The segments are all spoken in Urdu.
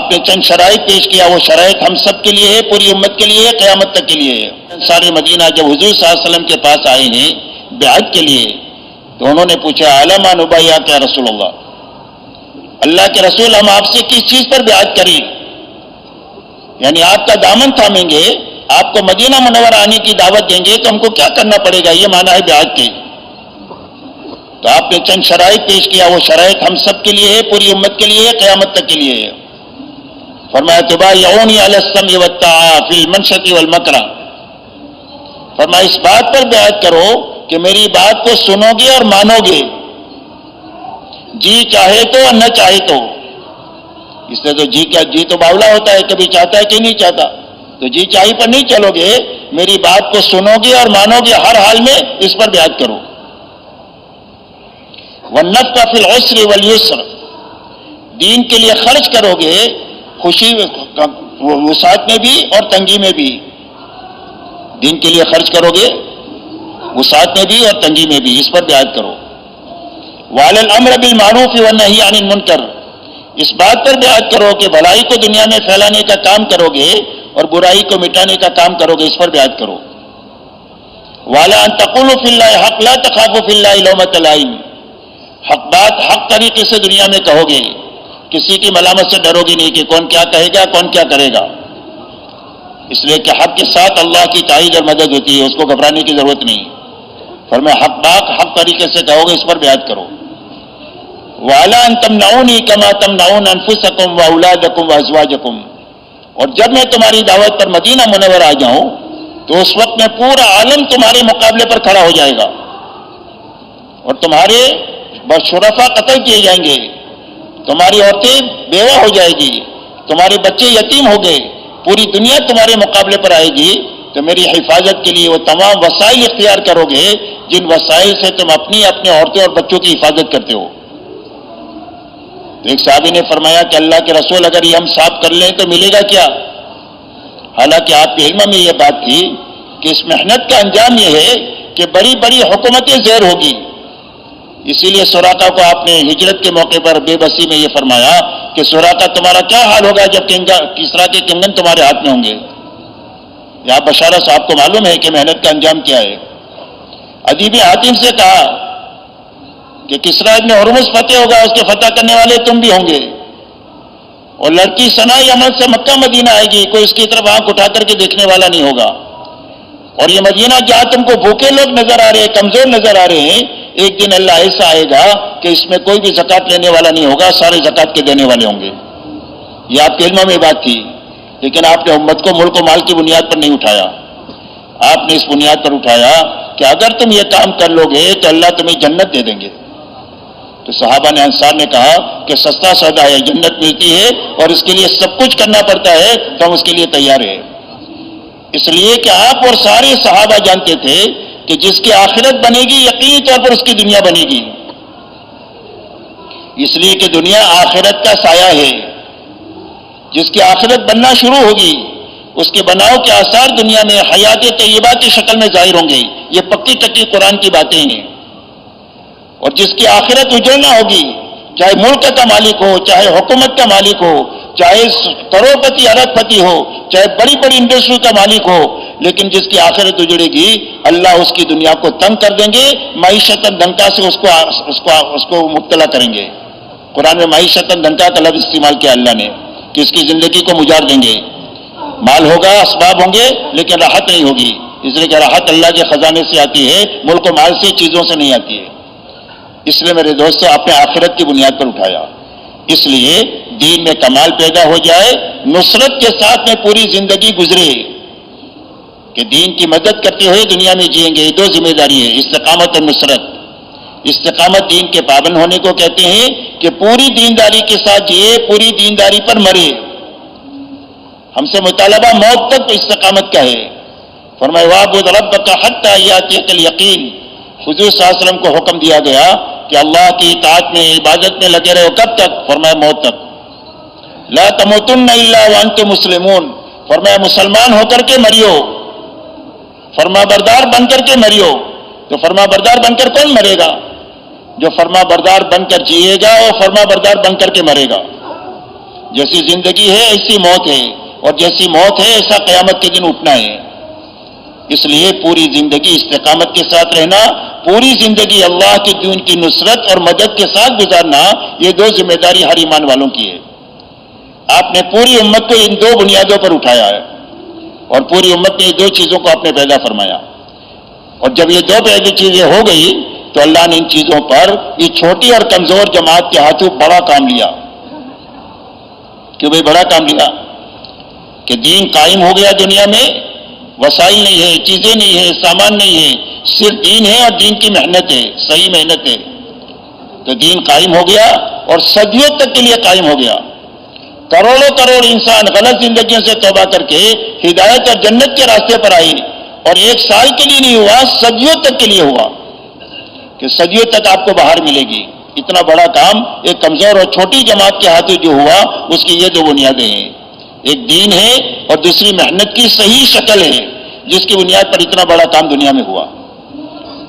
آپ نے چند شرائط پیش کیا، وہ شرائط ہم سب کے لیے ہے، پوری امت کے لیے ہے، قیامت تک کے لیے ہے۔ انصار مدینہ جب حضور صلی اللہ علیہ وسلم کے پاس آئے ہیں بیعت کے لیے، تو انہوں نے پوچھا علما نبایع یا رسول اللہ، اللہ کے رسول ہم آپ سے کس چیز پر بیعت کریں؟ یعنی آپ کا دامن تھامیں گے، آپ کو مدینہ منورہ آنے کی دعوت دیں گے تو ہم کو کیا کرنا پڑے گا؟ یہ معنی ہے بیعت کے۔ تو آپ نے چند شرائط پیش کیا، وہ شرائط ہم سب کے لیے ہے، پوری امت کے لیے ہے، قیامت تک کے لیے ہے۔ فرمایا تبایعونی علی السمع والطاعہ فی المنشۃ والمکرہ، فرمایا اس بات پر بیعت کرو کہ میری بات کو سنو گے اور مانو گے، جی چاہے تو اور نہ چاہے تو۔ اس لیے تو جی تو باولا ہوتا ہے، کبھی چاہتا ہے کہ نہیں چاہتا، تو جی چاہی پر نہیں چلو گے، میری بات کو سنو گے اور مانو گے، ہر حال میں اس پر بیعت کرو۔ والنفق فی العسر والیسر، دین کے لیے خرچ کرو گے، خوشی وسعت میں بھی اور تنگی میں بھی، دین کے لیے خرچ کرو گے وسعت میں بھی اور تنگی میں بھی، اس پر بیعت کرو۔ وعلی الامر بالمعروف والنہی عن المنکر، اس بات پر بیعت کرو کہ بھلائی کو دنیا میں پھیلانے کا کام کرو گے اور برائی کو مٹانے کا کام کرو گے، اس پر بیعت کرو۔ وعلی ان تقولوا فی اللہ حق لا تخافوا فی اللہ لومۃ لائم، حق بات حق طریقے سے دنیا میں کہو گے، کسی کی ملامت سے ڈرو گی نہیں کہ کون کیا کہے گا، کون کیا کرے گا، اس لیے کہ حق کے ساتھ اللہ کی تائید اور مدد ہوتی ہے، اس کو گھبرانے کی ضرورت نہیں۔ فرمایا حق بات حق طریقے سے کہو گے، اس پر بیعت کرو۔ وَعَلَىٰ أَن تَمْنَعُونِي كَمَا تَمْنَعُونَ أَنفُسَكُمْ وَأَوْلَادَكُمْ وَأَزْوَاجَكُمْ، اور جب میں تمہاری دعوت پر مدینہ منورہ آ جاؤں تو اس وقت میں پورا عالم تمہارے مقابلے پر کھڑا ہو جائے گا اور تمہارے شرفاء قتل کیے جائیں گے، تمہاری عورتیں بیوہ ہو جائے گی، تمہارے بچے یتیم ہو گئے، پوری دنیا تمہارے مقابلے پر آئے گی، تو میری حفاظت کے لیے وہ تمام وسائل اختیار کرو گے جن وسائل سے تم اپنی عورتوں اور بچوں کی حفاظت کرتے ہو۔ تو ایک صحابی نے فرمایا کہ اللہ کے رسول اگر یہ ہم صاف کر لیں تو ملے گا کیا؟ حالانکہ آپ کے علم میں یہ بات تھی کہ اس محنت کا انجام یہ ہے کہ بڑی بڑی حکومتیں زیر ہوگی، اسی لیے سراقہ کو آپ نے ہجرت کے موقع پر بے بسی میں یہ فرمایا کہ سراقہ تمہارا کیا حال ہوگا جب کسریٰ کے کنگن تمہارے ہاتھ میں ہوں گے۔ یا بشارہ صاحب کو معلوم ہے کہ محنت کا انجام کیا ہے۔ عدی بن حاتم سے کہا کہ کسریٰ ابن ہرمز فتح ہوگا، اس کے فتح کرنے والے تم بھی ہوں گے، اور لڑکی ثنا یمن سے مکہ مدینہ آئے گی، کوئی اس کی طرف آنکھ اٹھا کر کے دیکھنے والا نہیں ہوگا، اور یہ مدینہ جہاں تم کو بھوکے لوگ نظر آ رہے ہیں، کمزور نظر آ رہے ہیں، ایک دن اللہ ایسا آئے گا کہ اس میں کوئی بھی زکوٰۃ لینے والا نہیں ہوگا، سارے زکوٰۃ کے دینے والے ہوں گے۔ یہ آپ کے علم میں بات تھی، لیکن آپ نے امت کو ملک و مال کی بنیاد پر نہیں اٹھایا، آپ نے اس بنیاد پر اٹھایا کہ اگر تم یہ کام کر لو گے تو اللہ تمہیں جنت دے دیں گے۔ تو صحابہ نے انصار نے کہا کہ سستا سودا ہے، جنت ملتی ہے اور اس کے لیے سب کچھ کرنا پڑتا ہے، تو ہم اس کے لیے تیار ہیں۔ اس لیے کہ آپ اور سارے صحابہ جانتے تھے کہ جس کی آخرت بنے گی یقینی طور پر اس کی دنیا بنے گی، اس لیے کہ دنیا آخرت کا سایہ ہے، جس کی آخرت بننا شروع ہوگی اس کے بناؤ کے آثار دنیا میں حیات طیبہ کی شکل میں ظاہر ہوں گے، یہ پکی ٹکی قرآن کی باتیں ہیں۔ اور جس کی آخرت اجڑنا ہوگی، چاہے ملک کا مالک ہو، چاہے حکومت کا مالک ہو، چاہے کروڑ پتی ارب پتی ہو، چاہے بڑی بڑی انڈسٹری کا مالک ہو، لیکن جس کی آخرت اجڑے گی اللہ اس کی دنیا کو تنگ کر دیں گے، معیشت دنکا سے اس کو مبتلا کریں گے۔ قرآن میں معیشت دنکا کا لفظ استعمال کیا اللہ نے کہ اس کی زندگی کو مجار دیں گے، مال ہوگا، اسباب ہوں گے، لیکن راحت نہیں ہوگی، اس لیے کہ راحت اللہ کے خزانے سے آتی ہے، ملک و مال سے، چیزوں سے نہیں آتی ہے۔ اس لیے میرے دوستو آپ نے آخرت کی بنیاد پر اٹھایا، اس لیے دین میں کمال پیدا ہو جائے، نصرت کے ساتھ میں پوری زندگی گزرے کہ دین کی مدد کرتے ہوئے دنیا میں جئیں گے۔ یہ دو ذمہ داری ہے، استقامت اور نصرت۔ استقامت دین کے پابند ہونے کو کہتے ہیں کہ پوری دینداری کے ساتھ جئے، پوری دینداری پر مرے۔ ہم سے مطالبہ موت تک استقامت کا ہے۔ فرمایا وَاعْبُدْ رَبَّكَ حَتَّىٰ يَأْتِيَكَ الْيَقِينُ، حضور صلی اللہ علیہ وسلم کو حکم دیا گیا کہ اللہ کی اطاعت میں، عبادت میں لگے رہو، کب تک؟ فرمایا موت تک۔ لا تموتن الا وانتم مسلمون، فرمایا مسلمان ہو کر کے مریو، فرما بردار بن کر کے مریو۔ تو فرما بردار بن کر کون مرے گا؟ جو فرما بردار بن کر جیے گا وہ فرما بردار بن کر کے مرے گا۔ جیسی زندگی ہے ایسی موت ہے، اور جیسی موت ہے ایسا قیامت کے دن اٹھنا ہے۔ اس لیے پوری زندگی استقامت کے ساتھ رہنا، پوری زندگی اللہ کے دین کی نصرت اور مدد کے ساتھ گزارنا، یہ دو ذمہ داری ہر ایمان والوں کی ہے۔ آپ نے پوری امت کو ان دو بنیادوں پر اٹھایا ہے، اور پوری امت نے یہ دو چیزوں کو آپ نے پیدا فرمایا، اور جب یہ دو پہلی چیزیں ہو گئی تو اللہ نے ان چیزوں پر یہ چھوٹی اور کمزور جماعت کے ہاتھوں بڑا کام لیا۔ کیوں بھائی بڑا کام لیا؟ کہ دین قائم ہو گیا دنیا میں، وسائل نہیں ہے، چیزیں نہیں ہے، سامان نہیں ہے، صرف دین ہے اور دین کی محنت ہے، صحیح محنت ہے، تو دین قائم ہو گیا اور صدیوں تک کے لیے قائم ہو گیا۔ کروڑوں کروڑ انسان غلط زندگیوں سے توبہ کر کے ہدایت اور جنت کے راستے پر آئے، اور ایک سال کے لیے نہیں ہوا، صدیوں تک کے لیے ہوا کہ صدیوں تک آپ کو باہر ملے گی۔ اتنا بڑا کام ایک کمزور اور چھوٹی جماعت کے ہاتھوں جو ہوا، اس کی یہ دو بنیادیں ہیں، ایک دین ہے اور دوسری محنت کی صحیح شکل ہے، جس کی بنیاد پر اتنا بڑا کام دنیا میں ہوا۔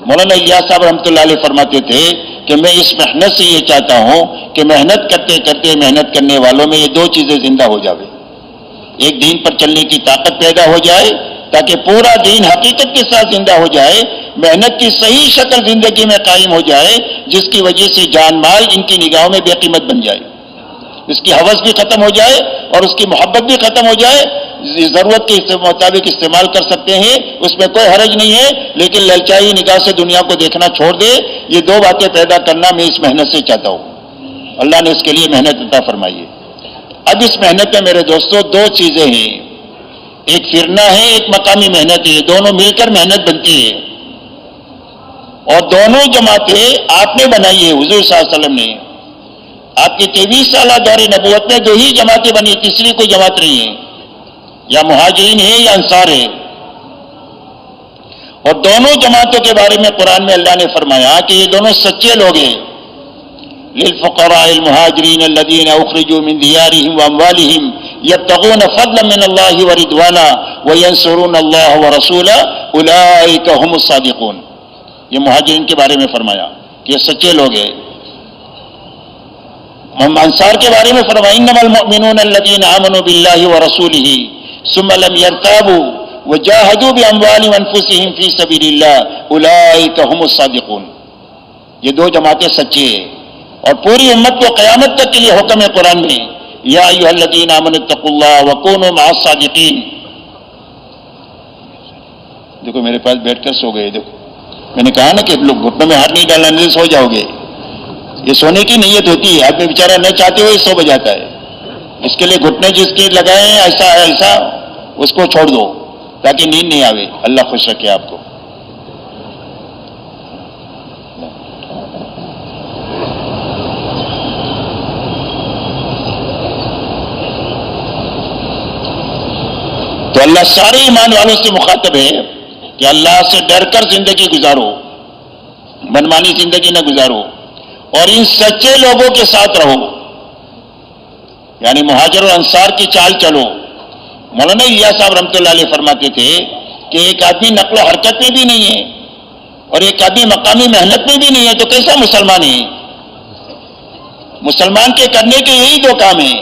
مولانا الیاس صاحب رحمۃ اللہ علیہ فرماتے تھے کہ میں اس محنت سے یہ چاہتا ہوں کہ محنت کرتے کرتے محنت کرنے والوں میں یہ دو چیزیں زندہ ہو جاوے، ایک دین پر چلنے کی طاقت پیدا ہو جائے تاکہ پورا دین حقیقت کے ساتھ زندہ ہو جائے، محنت کی صحیح شکل زندگی میں قائم ہو جائے، جس کی وجہ سے جان مال ان کی نگاہوں میں بے قیمت بن جائے، اس کی ہوس بھی ختم ہو جائے اور اس کی محبت بھی ختم ہو جائے، ضرورت کے مطابق استعمال کر سکتے ہیں، اس میں کوئی حرج نہیں ہے، لیکن للچائی نگاہ سے دنیا کو دیکھنا چھوڑ دے۔ یہ دو باتیں پیدا کرنا میں اس محنت سے چاہتا ہوں، اللہ نے اس کے لیے محنت عطا فرمائی ہے۔ اب اس محنت میں میرے دوستو دو چیزیں ہیں، ایک فرنا ہے، ایک مقامی محنت ہے، دونوں مل کر محنت بنتی ہے، اور دونوں جماعتیں آپ نے بنائی ہے، حضور صلی اللہ علیہ وسلم نے۔ آپ کی 23 سالہ دور نبوت میں دو ہی جماعتیں بنی، تیسری کوئی جماعت نہیں ہے، یا مہاجرین ہے یا انصار ہے، اور دونوں جماعتوں کے بارے میں قرآن میں اللہ نے فرمایا کہ یہ دونوں سچے لوگ ہیں۔ للفقراء المهاجرين الذين اخرجوا من ديارهم واموالهم يبتغون فضلا من الله ورضوانا وينصرون الله ورسوله اولئك هم الصادقون، یہ مہاجرین کے بارے میں فرمایا کہ یہ سچے لوگ ہیں۔ انصار کے بارے میں فرمایا انما المؤمنون الذين امنوا بالله ورسوله ثم لم يرتابوا وجاهدوا باموالهم وانفسهم في سبيل الله اولئك هم الصادقون، یہ دو جماعتیں سچی ہیں، اور پوری امت کو قیامت تک کے لیے حکم ہے قرآن میں، یا ایھا الذین آمنوا اتقوا اللہ وکونوا مع الصادقین۔ دیکھو میرے پاس بیٹھ کر سو گئے، دیکھو میں نے کہا نا کہ لوگ گھٹنوں میں ہاتھ نہیں ڈالنا، نہیں سو جاؤ گے، یہ سونے کی نیت ہوتی ہے، آدمی بیچارہ نہ چاہتے ہوئے سو بجاتا ہے، اس کے لیے گھٹنے جس کے لگائے ہیں ایسا ایسا اس کو چھوڑ دو تاکہ نیند نہیں آوے۔ اللہ خوش رکھے آپ کو۔ تو اللہ سارے ایمان والوں سے مخاطب ہے کہ اللہ سے ڈر کر زندگی گزارو، منمانی زندگی نہ گزارو، اور ان سچے لوگوں کے ساتھ رہو، یعنی مہاجر اور انصار کی چال چلو۔ مولانا الیاس صاحب رحمۃ اللہ علیہ فرماتے تھے کہ ایک آدمی نقل و حرکت میں بھی نہیں ہے اور ایک آدمی مقامی محنت میں بھی نہیں ہے، تو کیسا مسلمان ہے؟ مسلمان کے کرنے کے یہی دو کام ہیں،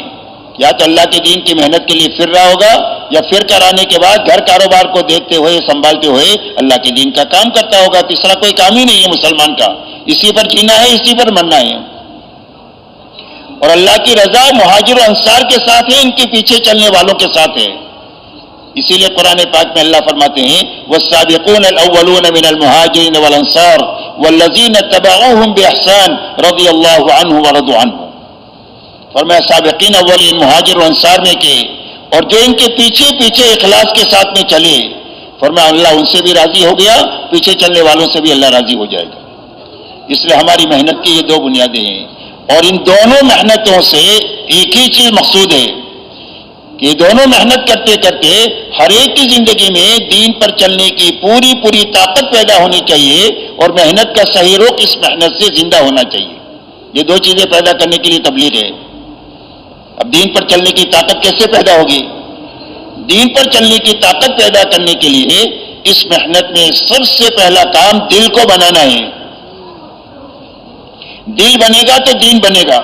یا تو اللہ کے دین کی محنت کے لیے پھر رہا ہوگا، یا پھر کر آنے کے بعد گھر کاروبار کو دیکھتے ہوئے سنبھالتے ہوئے اللہ کے دین کا کام کرتا ہوگا۔ تیسرا کوئی کام ہی نہیں ہے مسلمان کا، اسی پر جینا ہے، اسی پر مرنا ہے۔ اور اللہ کی رضا مہاجر و انصار کے ساتھ ہے، ان کے پیچھے چلنے والوں کے ساتھ ہے۔ اسی لیے قرآن پاک میں اللہ فرماتے ہیں والسابقون الاولون من المہاجرین والانصار والذین اتبعوهم باحسان رضی اللہ عنہ ورضوا عنہ۔ فرمایا سابقین اولین مہاجر و انصار میں کے، اور جو ان کے پیچھے پیچھے اخلاص کے ساتھ میں چلے، فرمایا اللہ ان سے بھی راضی ہو گیا، پیچھے چلنے والوں سے بھی اللہ راضی ہو جائے گا۔ اس لیے ہماری محنت کی یہ دو بنیادیں ہیں، اور ان دونوں محنتوں سے ایک ہی چیز مقصود ہے کہ یہ دونوں محنت کرتے کرتے ہر ایک کی زندگی میں دین پر چلنے کی پوری پوری طاقت پیدا ہونی چاہیے، اور محنت کا صحیح رخ اس محنت سے زندہ ہونا چاہیے۔ یہ دو چیزیں پیدا کرنے کے لیے تبلیغ ہے۔ اب دین پر چلنے کی طاقت کیسے پیدا ہوگی؟ دین پر چلنے کی طاقت پیدا کرنے کے لیے اس محنت میں سب سے پہلا کام دل کو بنانا ہے۔ دل بنے گا تو دین بنے گا۔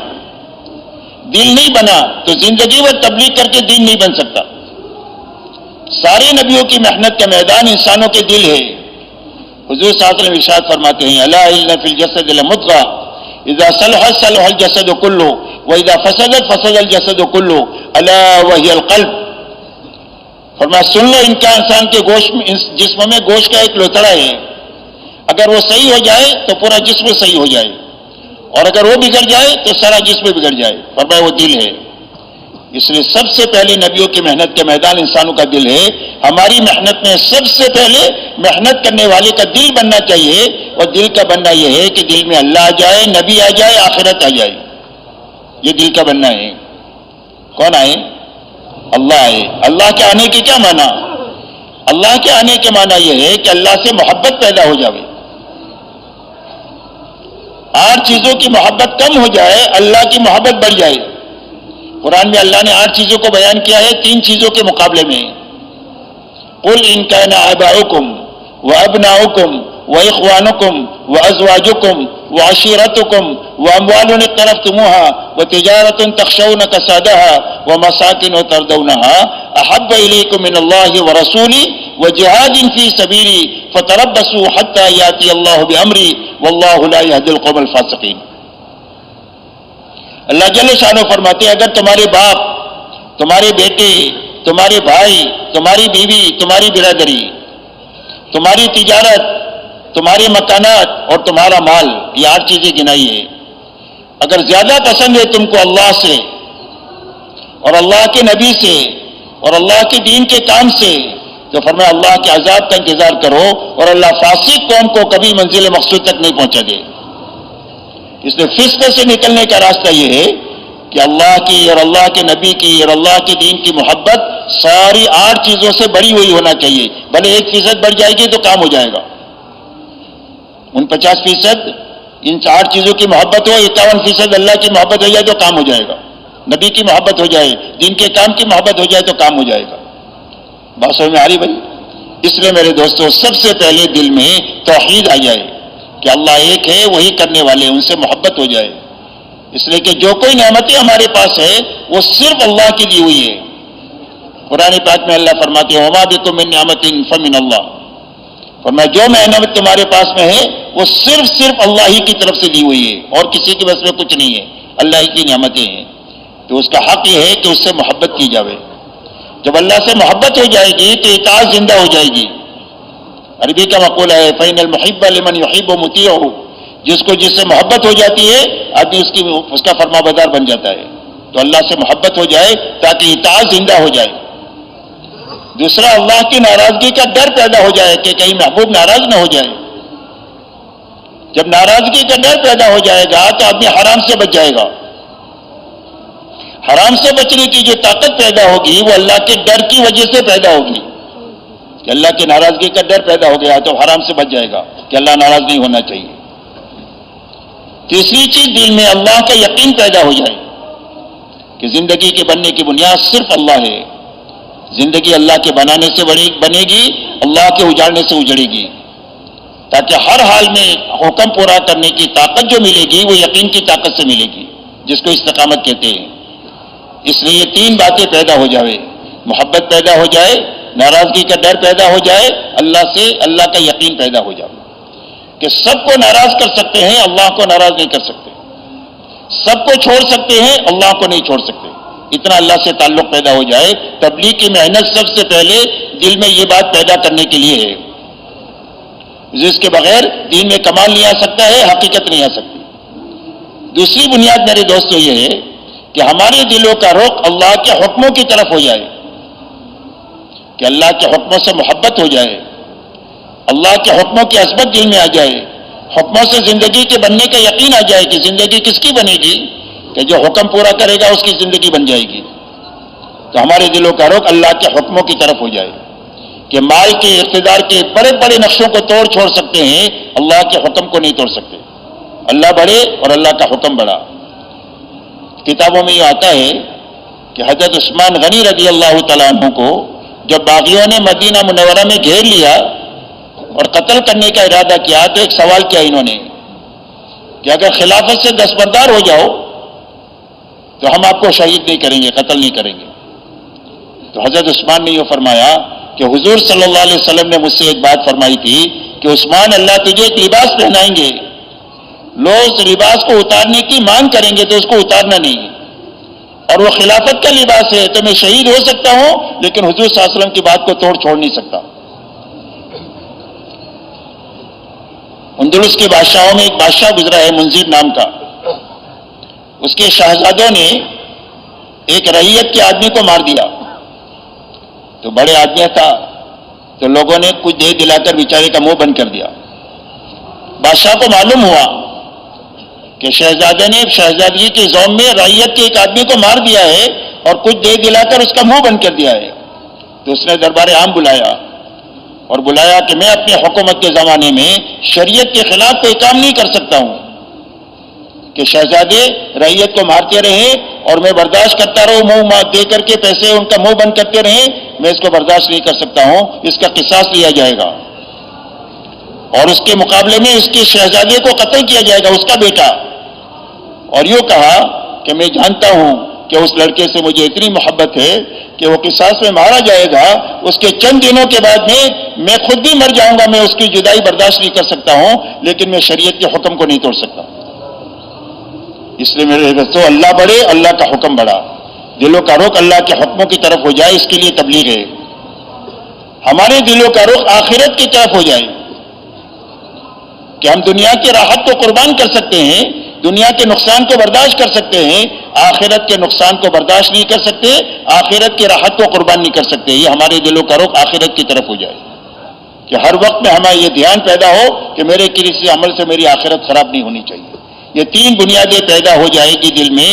دل نہیں بنا تو زندگی بھر تبلیغ کر کے دین نہیں بن سکتا. سارے نبیوں کی محنت کا میدان انسانوں کے دل ہے. حضور صلی اللہ علیہ وسلم ارشاد فرماتے ہیں الا ان فی الجسد لمضغہ اذا صلحت صلح الجسد كله واذا فسدت فسد الجسد كله الا وهي القلب. فرمایا سن لو انسان کے گوشت میں جسم میں گوشت کا ایک لوتڑا ہے، اگر وہ صحیح ہو جائے تو پورا جسم صحیح ہو جائے، اور اگر وہ بگڑ جائے تو سارا جسم بگڑ جائے. فرمایا وہ دل ہے. اس لیے سب سے پہلے نبیوں کی محنت کا میدان انسانوں کا دل ہے. ہماری محنت میں سب سے پہلے محنت کرنے والے کا دل بننا چاہیے، اور دل کا بننا یہ ہے کہ دل میں اللہ آ جائے، نبی آ جائے، آخرت آ جائے. یہ دل کا بننا ہے. کون آئے؟ اللہ آئے. اللہ کے آنے کے کیا معنی؟ اللہ کے آنے کے معنی یہ ہے کہ اللہ سے محبت پیدا ہو جائے. 8 چیزوں کی محبت کم ہو جائے، اللہ کی محبت بڑھ جائے. قرآن میں اللہ نے 8 چیزوں کو بیان کیا ہے 3 چیزوں کے مقابلے میں. قل ان کان آباؤکم وابناؤکم واخوانکم وازواجکم وعشیرتکم واموال اقترفتموها وتجارۃ تخشون کسادها ومساکن ترضونها احب الیکم من اللہ ورسولہ وجہاد فی سبیلی فتربصوا حتی یاتی اللہ بامرہ واللہ لا یہدی القوم الفاسقین. اللہ جل شانہ فرماتے ہیں اگر تمہارے باپ، تمہارے بیٹے، تمہارے بھائی، تمہاری بیوی، تمہاری برادری، تمہاری تجارت، تمہارے مکانات اور تمہارا مال، یہ 8 چیزیں گنائی ہے، اگر زیادہ پسند ہے تم کو اللہ سے اور اللہ کے نبی سے اور اللہ کے دین کے کام سے، تو فرمایا اللہ کے عذاب کا انتظار کرو، اور اللہ فاسق قوم کو کبھی منزل مقصود تک نہیں پہنچا دے. اس لیے فسق سے نکلنے کا راستہ یہ ہے کہ اللہ کی اور اللہ کے نبی کی اور اللہ کے دین کی محبت ساری 8 چیزوں سے بڑی ہوئی ہونا چاہیے. بھلے 1% بڑھ جائے گی تو کام ہو جائے گا. 49% ان 8 چیزوں کی محبت ہو، 51% اللہ کی محبت ہو جائے تو کام ہو جائے گا. نبی کی محبت ہو جائے، دین کے کام کی محبت ہو جائے تو کام ہو جائے گا. بات سمجھ میں آ رہی بھائی؟ اس لیے میرے دوستوں سب سے پہلے دل میں توحید آ جائے کہ اللہ ایک ہے، وہی کرنے والے، ان سے محبت ہو جائے. اس لیے کہ جو کوئی نعمتیں ہمارے پاس ہے وہ صرف اللہ کی دی ہوئی ہے. قرآن پاک میں اللہ فرماتے ہیں وما بکم من نعمت فمن اللہ. فرمایا جو نعمت تمہارے پاس میں ہے وہ صرف اللہ ہی کی طرف سے دی ہوئی ہے، اور کسی کی بس میں کچھ نہیں ہے، اللہ ہی کی نعمتیں ہیں. تو اس کا حق یہ ہے کہ اس سے محبت کی جاوے. جب اللہ سے محبت ہو جائے گی تو اطاعت زندہ ہو جائے گی. عربی کا مقولہ ہے فإن المحب لمن يحب مطیع. جس کو جس سے محبت ہو جاتی ہے آدمی اس کا فرما بردار بن جاتا ہے. تو اللہ سے محبت ہو جائے تاکہ اطاعت زندہ ہو جائے. دوسرا اللہ کی ناراضگی کا ڈر پیدا ہو جائے کہ کہیں محبوب ناراض نہ ہو جائے. جب ناراضگی کا ڈر پیدا ہو جائے گا تو آدمی حرام سے بچ جائے گا. حرام سے بچنے کی جو طاقت پیدا ہوگی وہ اللہ کے ڈر کی وجہ سے پیدا ہوگی کہ اللہ کی ناراضگی کا ڈر پیدا ہو گیا تو حرام سے بچ جائے گا کہ اللہ ناراض نہیں ہونا چاہیے. تیسری چیز دل میں اللہ کا یقین پیدا ہو جائے کہ زندگی کے بننے کی بنیاد صرف اللہ ہے. زندگی اللہ کے بنانے سے بنے گی، اللہ کے اجاڑنے سے اجڑے گی، تاکہ ہر حال میں حکم پورا کرنے کی طاقت جو ملے گی وہ یقین کی طاقت سے ملے گی، جس کو استقامت کہتے ہیں. اس لیے یہ 3 باتیں پیدا ہو جائے، محبت پیدا ہو جائے، ناراضگی کا ڈر پیدا ہو جائے، اللہ سے اللہ کا یقین پیدا ہو جائے کہ سب کو ناراض کر سکتے ہیں، اللہ کو ناراض نہیں کر سکتے. سب کو چھوڑ سکتے ہیں، اللہ کو نہیں چھوڑ سکتے. اتنا اللہ سے تعلق پیدا ہو جائے. تبلیغ کی محنت سب سے پہلے دل میں یہ بات پیدا کرنے کے لیے ہے، جس کے بغیر دین میں کمال نہیں آ سکتا ہے، حقیقت نہیں آ سکتی. دوسری بنیاد میرے دوستوں یہ ہے کہ ہمارے دلوں کا رخ اللہ کے حکموں کی طرف ہو جائے، کہ اللہ کے حکموں سے محبت ہو جائے، اللہ کے حکموں کی عظمت دل میں آ جائے، حکموں سے زندگی کے بننے کا یقین آ جائے کہ زندگی کس کی بنے گی، کہ جو حکم پورا کرے گا اس کی زندگی بن جائے گی. تو ہمارے دلوں کا رخ اللہ کے حکموں کی طرف ہو جائے کہ مال کے اقتدار کے بڑے بڑے نقشوں کو توڑ چھوڑ سکتے ہیں، اللہ کے حکم کو نہیں توڑ سکتے. اللہ بڑے اور اللہ کا حکم بڑا. کتابوں میں یہ آتا ہے کہ حضرت عثمان غنی رضی اللہ تعالیٰ عنہ کو جب باغیوں نے مدینہ منورہ میں گھیر لیا اور قتل کرنے کا ارادہ کیا تو ایک سوال کیا انہوں نے کہ اگر خلافت سے دستبردار ہو جاؤ تو ہم آپ کو شہید نہیں کریں گے، قتل نہیں کریں گے۔ تو حضرت عثمان نے یہ فرمایا کہ حضور صلی اللہ علیہ وسلم نے مجھ سے ایک بات فرمائی تھی کہ عثمان، اللہ تجھے ایک لباس پہنائیں گے، لوگ اس لباس کو اتارنے کی مانگ کریں گے تو اس کو اتارنا نہیں، اور وہ خلافت کا لباس ہے، تو میں شہید ہو سکتا ہوں لیکن حضور صلی اللہ علیہ وسلم کی بات کو توڑ چھوڑ نہیں سکتا۔ اندلس کے بادشاہوں میں ایک بادشاہ گزرا ہے منذر نام کا، اس کے شہزادوں نے ایک رعیت کے آدمی کو مار دیا، تو بڑے آدمی تھا تو لوگوں نے کچھ دے دلا کر بیچارے کا منہ بند کر دیا۔ بادشاہ کو معلوم ہوا کہ شہزادے نے شہزادگی کے زوم میں رعیت کے ایک آدمی کو مار دیا ہے اور کچھ دے دلا کر اس کا منہ بند کر دیا ہے، تو اس نے دربار عام بلایا اور بلایا کہ میں اپنے حکومت کے زمانے میں شریعت کے خلاف کوئی کام نہیں کر سکتا ہوں کہ شہزادے رعیت کو مارتے رہے اور میں برداشت کرتا رہوں، منہ دے کر کے پیسے ان کا منہ بند کرتے رہیں، میں اس کو برداشت نہیں کر سکتا ہوں، اس کا قصاص لیا جائے گا اور اس کے مقابلے میں اس کے شہزادے کو قتل کیا جائے گا، اس کا بیٹا۔ اور یوں کہا کہ میں جانتا ہوں کہ اس لڑکے سے مجھے اتنی محبت ہے کہ وہ قصاص میں مارا جائے گا، اس کے چند دنوں کے بعد میں خود بھی مر جاؤں گا، میں اس کی جدائی برداشت نہیں کر سکتا ہوں، لیکن میں شریعت کے حکم کو نہیں توڑ سکتا۔ اس لیے میرے دوستو، اللہ بڑے، اللہ کا حکم بڑا، دلوں کا رخ اللہ کے حکموں کی طرف ہو جائے، اس کے لیے تبلیغ ہے۔ ہمارے دلوں کا رخ آخرت کی طرف ہو جائے کہ ہم دنیا کی راحت کو قربان کر سکتے ہیں، دنیا کے نقصان کو برداشت کر سکتے ہیں، آخرت کے نقصان کو برداشت نہیں کر سکتے، آخرت کی راحت کو قربان نہیں کر سکتے۔ یہ ہمارے دلوں کا رخ آخرت کی طرف ہو جائے کہ ہر وقت میں ہمیں یہ دھیان پیدا ہو کہ میرے کسی عمل سے میری آخرت خراب نہیں ہونی چاہیے۔ یہ تین بنیادیں پیدا ہو جائے گی دل میں